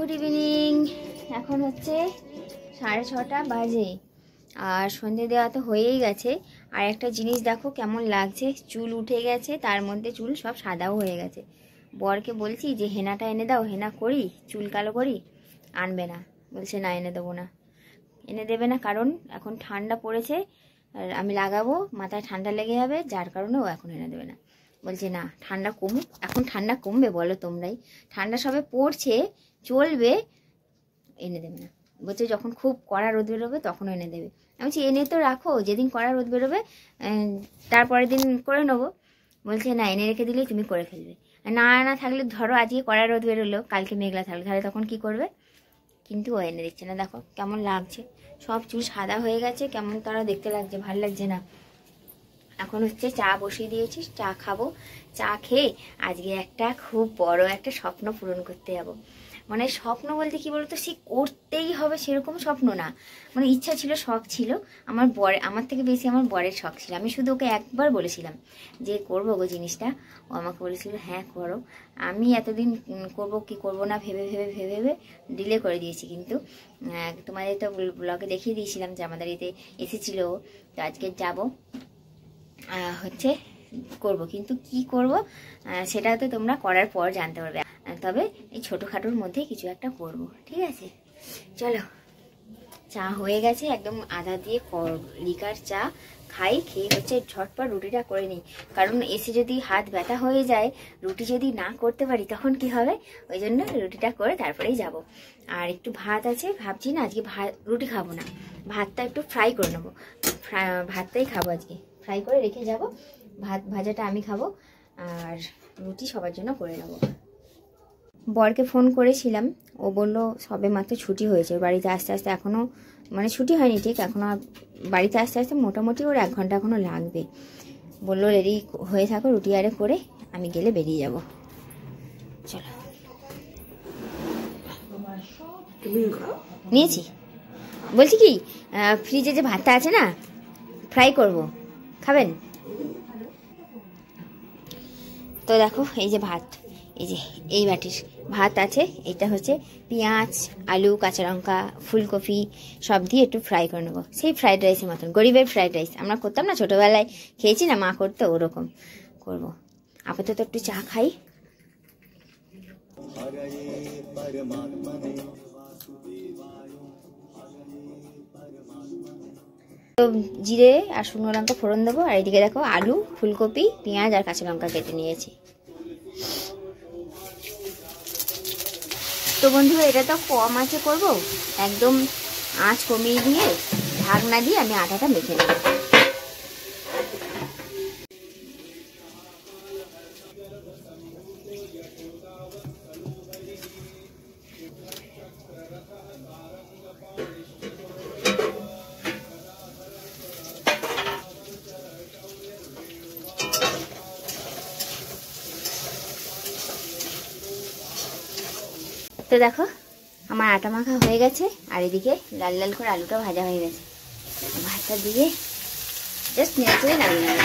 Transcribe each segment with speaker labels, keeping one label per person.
Speaker 1: Good evening. এখন হচ্ছে 6:30 বাজে আর সন্ধে দেওয়া তো হয়েই গেছে। আর একটা জিনিস দেখো কেমন লাগছে, চুল উঠে গেছে, তার মধ্যে চুল সব সাদাও হয়ে গেছে। বরকে বলছি যে হেনাটা এনে দাও, হেনা করি, চুল কালো করি, আনবে না, বলছে না এনে দেবো না। এনে দেবে না কারণ এখন ঠান্ডা পড়েছে আর আমি লাগাবো, মাথায় ঠান্ডা লেগে যাবে, যার কারণে ও এখন এনে দেবে না। বলছে না ঠান্ডা কমুক, এখন ঠান্ডা কমবে বলো তোমরাই, ঠান্ডা সবে পড়ছে, চলবে, এনে দেবে না। বলছে যখন খুব কড়া রোদ বেরোবে তখন এনে দেবে। আমি বলছি এনে তো রাখো, যেদিন কড়া রোদ বেরোবে তারপরের দিন করে নেবো। বলছে না এনে রেখে দিলেই তুমি করে ফেলবে। না না থাকলে ধরো আজকে কড়া রোদ বেরোলো, কালকে মেঘলা থাকলে, তাহলে তখন কি করবে? কিন্তু ও এনে দিচ্ছে না। দেখো কেমন লাগছে, সব চুল সাদা হয়ে গেছে, কেমন তারা দেখতে লাগছে, ভালো লাগছে না। এখন হচ্ছে চা বসিয়ে দিয়েছি, চা খাবো। চা খেয়ে আজকে একটা খুব বড় একটা স্বপ্ন পূরণ করতে যাবো। মানে স্বপ্ন বলতে কি বলতো, সে করতেই হবে সেরকম স্বপ্ন না, মানে ইচ্ছা ছিল, শখ ছিল। আমার থেকে বেশি আমার বরের শখ ছিল। আমি শুধু ওকে একবার বলেছিলাম যে করবো গো জিনিসটা, ও আমাকে বলেছিল হ্যাঁ করো। আমি এতদিন করব কি করব না ভেবে ভেবে ভেবে ভেবে ডিলে করে দিয়েছি। কিন্তু তোমাদের তো ব্লগে দেখিয়ে দিয়েছিলাম যে আমাদের এতে এসেছিলো, তো আজকে যাবো, হচ্ছে করব। কিন্তু কি করব সেটা তো তোমরা করার পর জানতে পারবে। তবে এই ছোটোখাটোর মধ্যে কিছু একটা করব, ঠিক আছে? চলো, চা হয়ে গেছে, একদম আদা দিয়ে লিকার চা খাই। খেয়ে হচ্ছে ঝটপট রুটিটা করে নিই, কারণ এসে যদি হাত ব্যথা হয়ে যায়, রুটি যদি না করতে পারি তখন কি হবে, ওই জন্য রুটিটা করে তারপরেই যাব। আর একটু ভাত আছে, ভাবছি না আজকে রুটি খাবো না, ভাতটা একটু ফ্রাই করে নেবো। ভাতটাই খাবো আজকে, ফ্রাই করে রেখে যাব। ভাত ভাজাটা আমি খাবো আর রুটি সবার জন্য করে নেবো। বরকে ফোন করেছিলাম, ও বললো সবে মাত্র ছুটি হয়েছে, বাড়িতে আসতে আসতে এখনও মানে ছুটি হয়নি ঠিক, এখনও বাড়িতে আসতে আসতে মোটামুটি ওর 1 ঘন্টা এখনও লাগবে। বললো রেডি হয়ে থাকো, রুটি আরে করে আমি গেলে বেরিয়ে যাব। চলো, নিয়েছি। বলছি কি, ফ্রিজে যে ভাতটা আছে না, ফ্রাই করব, খাবেন? তো দেখো এই যে ভাত, এই যে এই বাটির ভাত আছে, এটা হচ্ছে পেঁয়াজ, আলু, কাঁচা লঙ্কা, ফুলকপি সব দিয়ে একটু ফ্রাই করে নেবো। সেই ফ্রাইড রাইসের মতন, গরিবের ফ্রাইড রাইস আমরা করতাম না ছোটোবেলায়, খেয়েছি না, মা করতো, ওরকম করব। আপাতত একটু চা খাই। তো জিরে আর শুকনো লঙ্কা ফোড়ন দেবো, আর এদিকে দেখো আলু, ফুলকপি, পেঁয়াজ আর কাঁচা লঙ্কা কেটে নিয়েছি। তো বন্ধুরা এটা তো কম আঁচে করব, একদম আঁচ কমিয়ে দিয়ে ঢাকনা দিয়ে আমি আটাটা মেখে নেব। তো দেখো আমার আটা মাখা হয়ে গেছে, আর এদিকে লাল লাল করে আলুটা ভাজা হয়ে গেছে। ভাতটা দিয়ে জাস্ট নেড়ে নামিয়ে নেব।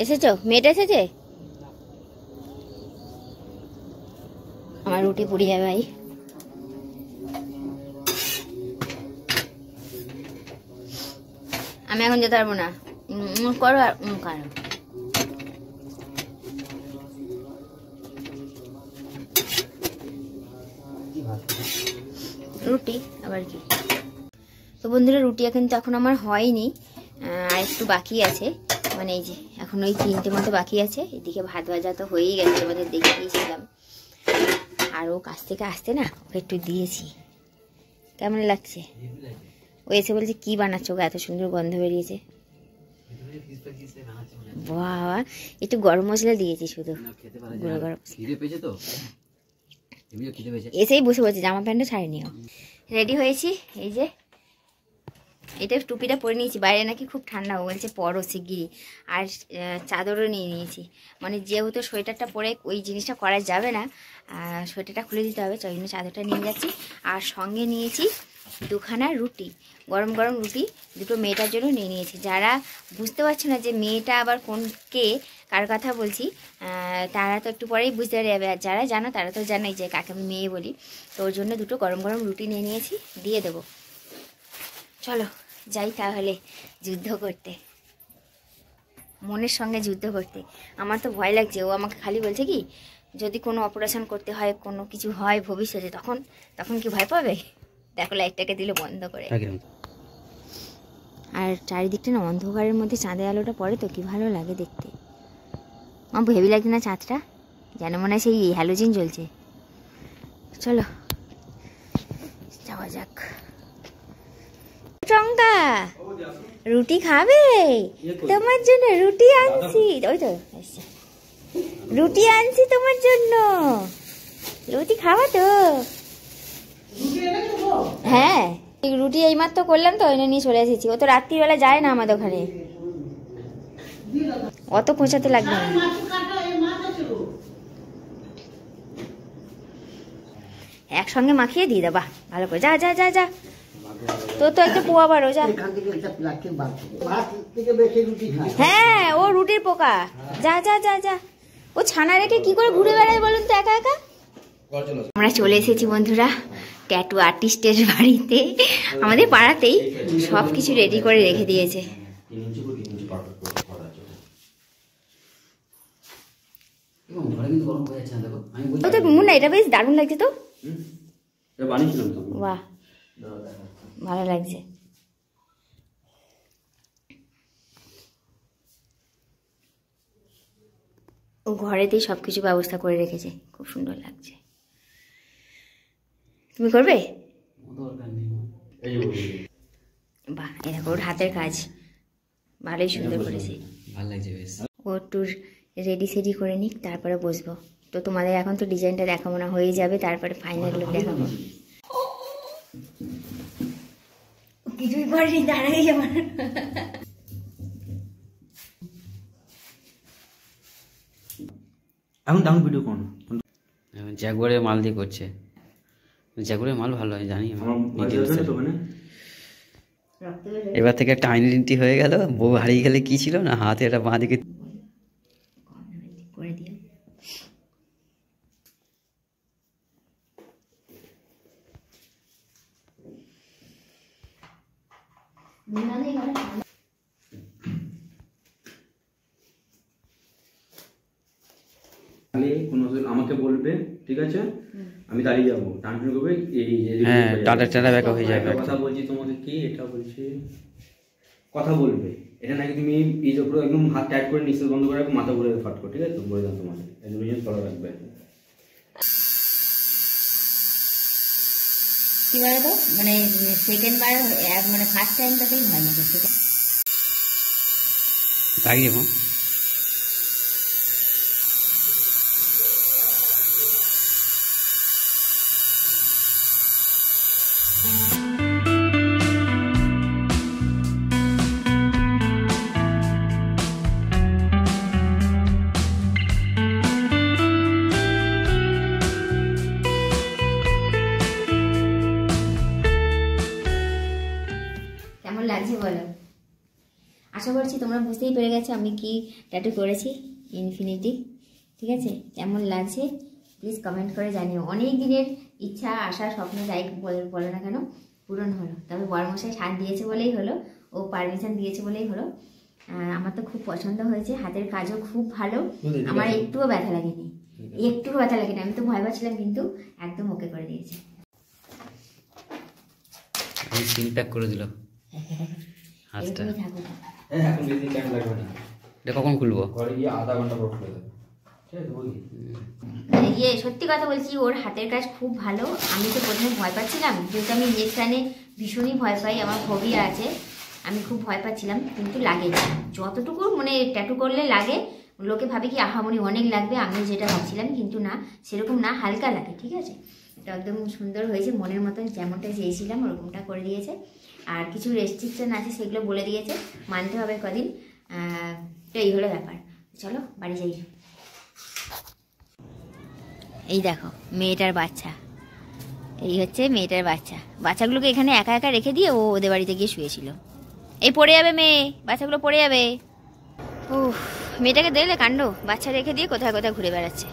Speaker 1: এসেছো? মেয়েটা এসেছে? আমার রুটি পুড়ে যাবে ভাই। আমি এখন যেতে পারবো না, করো আর কারো। রুটি আবার কি? তো বন্ধুরা রুটি কিন্তু এখন আমার হয়নি, আর একটু বাকি আছে, মানে এই যে এখন ওই 3টে মতো বাকি আছে। এদিকে ভাত ভাজা তো হয়েই গেছে, আমাদের দেখে দিয়েছিলাম। আর ও কাছ থেকে আসতে না ওকে একটু দিয়েছি। কেমন লাগছে? ও এসে বলছে কি বানাচ্ছ গো, এত সুন্দর গন্ধ বেরিয়েছে। বাবা একটু গরম মশলা দিয়েছি শুধু, গুঁড়ো গরম। এসেই বসে বলছে জামা প্যান্টটা ছাড়িয়ে নিও। রেডি হয়েছি, এই যে এটা টুপিটা পরে নিয়েছি, বাইরে নাকি খুব ঠান্ডা বলছে, পরও শিগগিরই। আর চাদরও নিয়ে নিয়েছি, মানে যেহেতু সোয়েটারটা পরে ওই জিনিসটা করা যাবে না, সোয়েটারটা খুলে দিতে হবে, ওই জন্য চাদরটা নিয়ে যাচ্ছি। আর সঙ্গে নিয়েছি দুখানা রুটি, গরম গরম রুটি দুটো মেয়েটার জন্য নিয়ে নিয়েছি। যারা বুঝতে পারছে না যে মেয়েটা আবার কে কার কথা বলছি, তারা তো একটু পরেই বুঝতে পারবে, আর যারা জানো তারা তো জানাই যে কাকে আমি মেয়ে বলি। তো ওর জন্য দুটো গরম গরম রুটি নিয়ে নিয়েছি, দিয়ে দেবো। চলো যাই তাহলে যুদ্ধ করতে, মনের সঙ্গে যুদ্ধ করতে। আমার তো ভয় লাগছে, ও আমাকে খালি বলছে কি যদি কোনো অপারেশন করতে হয়, কোনো কিছু হয় ভবিষ্যতে, তখন কি ভয় পাবে? দেখো লাইটটাকে দিল বন্ধ করে। আর চারিদিকটা না অন্ধকারের মধ্যে চাঁদের আলোটা পড়ে তো কি ভালো লাগে দেখতে। আমার হেভি লাগছে না চাঁদটা, যেন মনে হয় সেই হ্যালোজিন জ্বলছে। চলো যাওয়া যাক। টঙ্কা রুটি খাবে? তোমার জন্য রুটি আনছি, ওই তো রুটি আনছি তোমার জন্য। রুটি খাওয়া তো? হ্যাঁ, রুটি এইমাত্র করলাম তো, এনে নিয়ে চলে এসেছি। ও তো রাত্রিবেলা যায় না আমাদের ওখানে, অত পৌঁছাতে লাগবে না। একসঙ্গে মাখিয়ে দিয়ে দেবা ভালো করে। যা যা যা যা, তো একটা পোয়া বারো যা। হ্যাঁ, ও রুটির পোকা। যা যা যা যা, ও ছানা রেখে কি করে ঘুরে বেড়ায় বলুন তো একা একা। আমরা চলে এসেছি বন্ধুরা ট্যাটু আর্টিস্টের বাড়িতে, আমাদের পাড়াতেই সব কিছু রেডি করে রেখে দিয়েছে। না, এটা বেশ দারুণ লাগছে তো, বাহ ভালো লাগছে। ও ঘরেতেই সবকিছু ব্যবস্থা করে রেখেছে, খুব সুন্দর লাগছে। তুমি করবে? বাহ, এরকম ওর হাতের কাজ ভালোই সুন্দর করেছে, ভালো লাগছে বেশ। ও একটু রেডি সেডি করে নিক, তারপরে বসবো। তো তোমাদের এখন তো ডিজাইনটা দেখাবো না, হয়ে যাবে তারপরে ফাইনাল লুক দেখাবো। কিছুই করিনি, দাঁড়াই আমার।
Speaker 2: এখন ডাউন ভিডিও কোন
Speaker 3: জ্যাগুয়ারের মাল দিয়ে করছে, জ্যাগুয়ারের মাল ভালো হয় জানি। এবার থেকে একটা আইডেন্টি হয়ে গেল, বউ হারিয়ে গেলে কি ছিল না, হাতে একটা বাঁ দিকে
Speaker 1: করে দিও।
Speaker 2: আমাকে বলবে, ঠিক আছে, আমি দাঁড়িয়ে যাবো, টান করবে,
Speaker 3: হ্যাঁ টাটা টাটা ব্যাক হয়ে যাবে।
Speaker 2: কথা বলছি তোমাকে, কি এটা বলছি, কথা বলবে। এটা নাকি তুমি এই উপরে একদম হাত টাইট করে নিঃশ্বাস বন্ধ করে মাথা ঘুরে ফাট করে, ঠিক আছে, বলে দাও তোমাকে, একদম ফলো রাখবে।
Speaker 1: কি বলে তো, মানে সেকেন্ড বার, মানে ফার্স্ট টাইমটাতেই হয় না,
Speaker 3: দাঁড়িয়ে যাবো।
Speaker 1: কেমন লাগছে বলো? আশা করছি তোমরা বুঝতেই পেরে গেছো আমি কি ট্যাটু করেছি, ইনফিনিটি। ঠিক আছে, কেমন লাগছে প্লিজ কমেন্ট করে জানিও। অনেক দিনের ইচ্ছা, আশা, স্বপ্ন যাই বলো না কেন পূরণ হলো। তবে বড়মশাই সাথ দিয়েছে বলেই হলো, ও পারমিশন দিয়েছে বলেই হলো। আমার তো খুব পছন্দ হয়েছে, হাতের কাজও খুব ভালো, আমার একটুও ব্যথা লাগেনি, একটুও ব্যথা লাগেনি। আমি তো ভয় পাচ্ছিলাম, কিন্তু একদম ওকে করে দিয়েছে।
Speaker 3: সিল প্যাক করে দিল হাতটা।
Speaker 2: এখন বেশি টাইম লাগবে না।
Speaker 3: এটা কখন খুলবো?
Speaker 2: ঘরে গিয়ে আধা ঘন্টা পর খুলে দেবে।
Speaker 1: সত্যি কথা বলছি, ওর হাতের কাজ খুব ভালো। আমি তো প্রথমে ভয় পাচ্ছিলাম, যেহেতু আমি ইঞ্জেকশানে ভীষণই ভয় পাই, আমার ফোবিয়া আছে, আমি খুব ভয় পাচ্ছিলাম, কিন্তু লাগে যতটুকু মানে ট্যাটু করলে লাগে লোকে ভাবে কি আহামরি অনেক লাগবে, আমি যেটা ভাবছিলাম, কিন্তু না, সেরকম না, হালকা লাগে, ঠিক আছে। তো একদম সুন্দর হয়েছে, মনের মতন যেমনটা চেয়েছিলাম ওরকমটা করে দিয়েছে। আর কিছু রেস্ট্রিকশন আছে সেগুলো বলে দিয়েছে, মানতে হবে কদিন। তো এই হলো ব্যাপার। চলো বাড়ি যাই। এই দেখো মেয়েটার বাচ্চা, এই হচ্ছে মেয়েটার বাচ্চা। বাচ্চাগুলোকে এখানে একা একা রেখে দিয়ে ও ওদের বাড়িতে গিয়ে শুয়েছিল। এই পড়ে যাবে মেয়ে, বাচ্চাগুলো পড়ে যাবে। ও মেয়েটাকে দেখলে কাণ্ড, বাচ্চা রেখে দিয়ে কোথায় কোথায় ঘুরে বেড়াচ্ছে।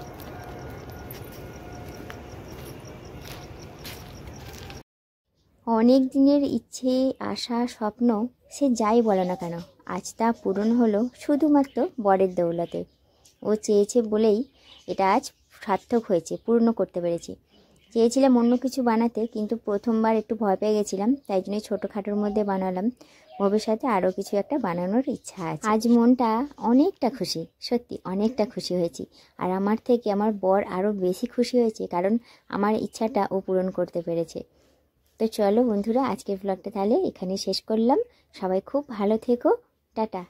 Speaker 1: অনেক দিনের ইচ্ছে, আশা, স্বপ্ন, সে যাই বলে না কেন, আজ তা পূরণ হলো শুধুমাত্র বরের দৌলতে। ও চেয়েছে বলেই এটা আজ সার্থক হয়েছে, পূর্ণ করতে পেরেছি। চেয়েছিলাম অন্য কিছু বানাতে, কিন্তু প্রথমবার একটু ভয় পেয়ে গেছিলাম, তাই জন্য ছোটোখাটোর মধ্যে বানালাম। ভবিষ্যতে আরও কিছু একটা বানানোর ইচ্ছা আছে। আজ মনটা অনেকটা খুশি, সত্যি অনেকটা খুশি হয়েছি। আর আমার থেকে আমার বর আরও বেশি খুশি হয়েছে, কারণ আমার ইচ্ছাটা ও পূরণ করতে পেরেছে। তো চলো বন্ধুরা, আজকের ব্লগটা তাহলে এখানে শেষ করলাম। সবাই খুব ভালো থেকো, টাটা।